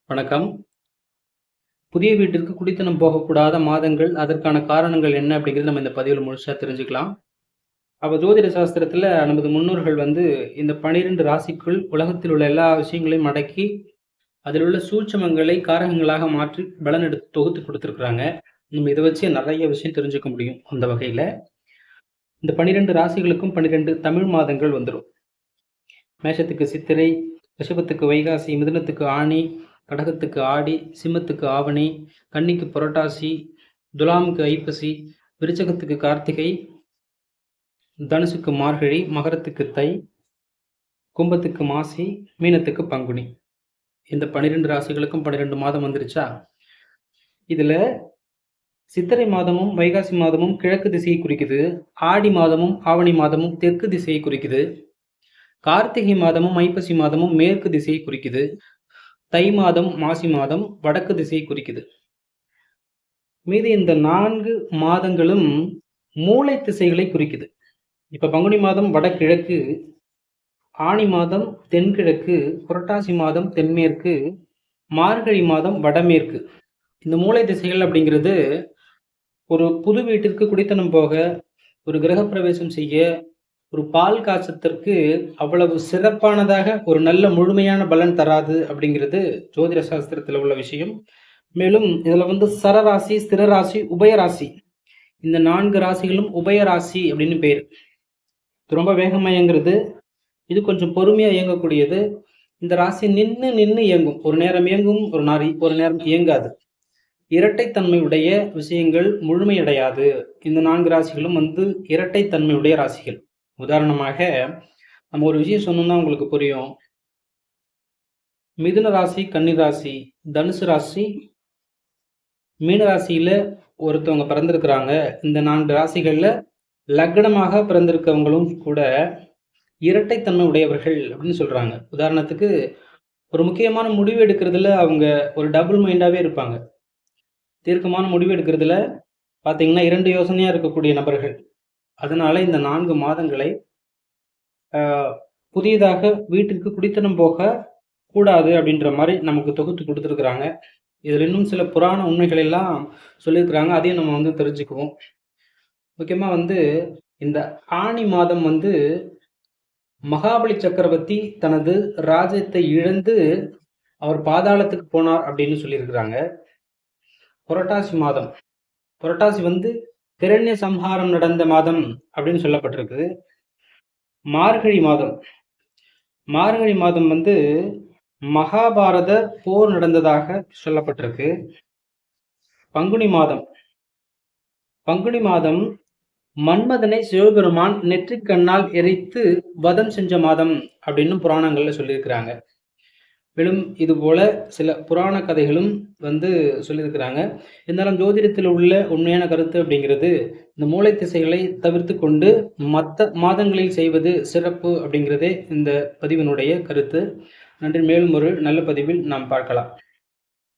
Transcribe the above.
வணக்கம். புதிய வீட்டிற்கு குடித்தனம் போகக்கூடாத மாதங்கள், அதற்கான காரணங்கள் என்ன அப்படிங்கிறது நம்ம இந்த பதிவுல முழுசா தெரிஞ்சுக்கலாம். அப்ப ஜோதிட சாஸ்திரத்துல நமது முன்னோர்கள் இந்த 12 ராசிக்குள் உலகத்தில் உள்ள எல்லா விஷயங்களையும் அடக்கி, அதில் உள்ள சூட்சுமங்களை காரகங்களாக மாற்றி பலன் எடுத்து தொகுத்து குடுத்துருக்காங்க. நம்ம இத வச்சு நெறைய விஷயம் தெரிஞ்சுக்க முடியும். அந்த வகையில, இந்த 12 ராசிகளுக்கும் 12 தமிழ் மாதங்கள் வந்துரும். மேஷத்துக்கு சித்திரை, ரிஷபத்துக்கு வைகாசி, மிதுனத்துக்கு ஆனி, கடகத்துக்கு ஆடி, சிம்மத்துக்கு ஆவணி, கன்னிக்கு புரட்டாசி, துலாமுக்கு ஐப்பசி, விருச்சகத்துக்கு கார்த்திகை, தனுசுக்கு மார்கழி, மகரத்துக்கு தை, கும்பத்துக்கு மாசி, மீனத்துக்கு பங்குனி. இந்த 12 ராசிகளுக்கும் 12 மாதம் வந்துருச்சா? இதுல சித்திரை மாதமும் வைகாசி மாதமும் கிழக்கு திசையை குறிக்குது. ஆடி மாதமும் ஆவணி மாதமும் தெற்கு திசையை குறிக்குது. கார்த்திகை மாதமும் ஐப்பசி மாதமும் மேற்கு திசையை குறிக்குது. தை மாதம் மாசி மாதம் வடக்கு திசையை குறிக்குது. மீது இந்த 4 மாதங்களும் மூலை திசைகளை குறிக்குது. இப்ப பங்குனி மாதம் வடகிழக்கு, ஆனி மாதம் தென்கிழக்கு, புரட்டாசி மாதம் தென்மேற்கு, மார்கழி மாதம் வடமேற்கு. இந்த மூலை திசைகள் அப்படிங்கிறது ஒரு புது வீட்டிற்கு குடித்தனம் போக, ஒரு கிரகப்பிரவேசம் செய்ய, ஒரு பால் காய்ச்சத்திற்கு அவ்வளவு சிறப்பானதாக ஒரு நல்ல முழுமையான பலன் தராது அப்படிங்கிறது ஜோதிட சாஸ்திரத்தில் உள்ள விஷயம். மேலும் இதுல சரராசி, ஸ்திரராசி, உபயராசி, இந்த 4 ராசிகளும் உபயராசி அப்படின்னு பேர். இது ரொம்ப வேகமா இயங்குறது. இது கொஞ்சம் பொறுமையா இயங்கக்கூடியது. இந்த ராசி நின்று இயங்கும். ஒரு நேரம் இயங்கும், ஒரு நேரம் இயங்காது. இரட்டைத்தன்மையுடைய விஷயங்கள் முழுமையடையாது. இந்த 4 ராசிகளும் இரட்டைத்தன்மையுடைய ராசிகள். உதாரணமாக நம்ம ஒரு விஷயம் சொன்னோம்னா உங்களுக்கு புரியும். மிதுன ராசி, கன்னி ராசி, தனுசு ராசி, மீன ராசியில ஒருத்தவங்க பிறந்திருக்கிறாங்க. இந்த 4 ராசிகள்ல லக்னமாக பிறந்திருக்கவங்களும் கூட இரட்டைத்தன்மை உடையவர்கள் அப்படின்னு சொல்றாங்க. உதாரணத்துக்கு ஒரு முக்கியமான முடிவு எடுக்கிறதுல அவங்க ஒரு டபுள் மைண்டாவே இருப்பாங்க. தீர்க்கமான முடிவு எடுக்கிறதுல பார்த்தீங்கன்னா 2 யோசனையா இருக்கக்கூடிய நபர்கள். அதனால இந்த 4 மாதங்களை புதியதாக வீட்டிற்கு குடித்தனம் போக கூடாது அப்படின்ற மாதிரி நமக்கு தொகுத்து கொடுத்துருக்குறாங்க. இதில் இன்னும் சில புராண உண்மைகள் எல்லாம் சொல்லியிருக்கிறாங்க. அதையும் நம்ம தெரிஞ்சுக்குவோம். முக்கியமாக இந்த ஆனி மாதம் மகாபலி சக்கரவர்த்தி தனது ராஜ்யத்தை இழந்து அவர் பாதாளத்துக்கு போனார் அப்படின்னு சொல்லியிருக்கிறாங்க. புரட்டாசி மாதம், புரட்டாசி கிரண்ய சம்ஹாரம் நடந்த மாதம் அப்படின்னு சொல்லப்பட்டிருக்கு. மார்கழி மாதம், மார்கழி மாதம் மகாபாரத போர் நடந்ததாக சொல்லப்பட்டிருக்கு. பங்குனி மாதம், பங்குனி மாதம் மன்மதனை சிவபெருமான் நெற்றிக்கண்ணால் எரித்து வதம் செஞ்ச மாதம் அப்படின்னு புராணங்கள்ல சொல்லியிருக்கிறாங்க. மேலும் இது போல சில புராண கதைகளும் சொல்லியிருக்கிறாங்க. இருந்தாலும் ஜோதிடத்தில் உள்ள உண்மையான கருத்து அப்படிங்கிறது இந்த மூலை திசைகளை தவிர்த்து கொண்டு மற்ற மாதங்களில் செய்வது சிறப்பு அப்படிங்கிறதே இந்த பதிவினுடைய கருத்து. நன்றி. மேலும் ஒரு நல்ல பதிவில் நாம் பார்க்கலாம்.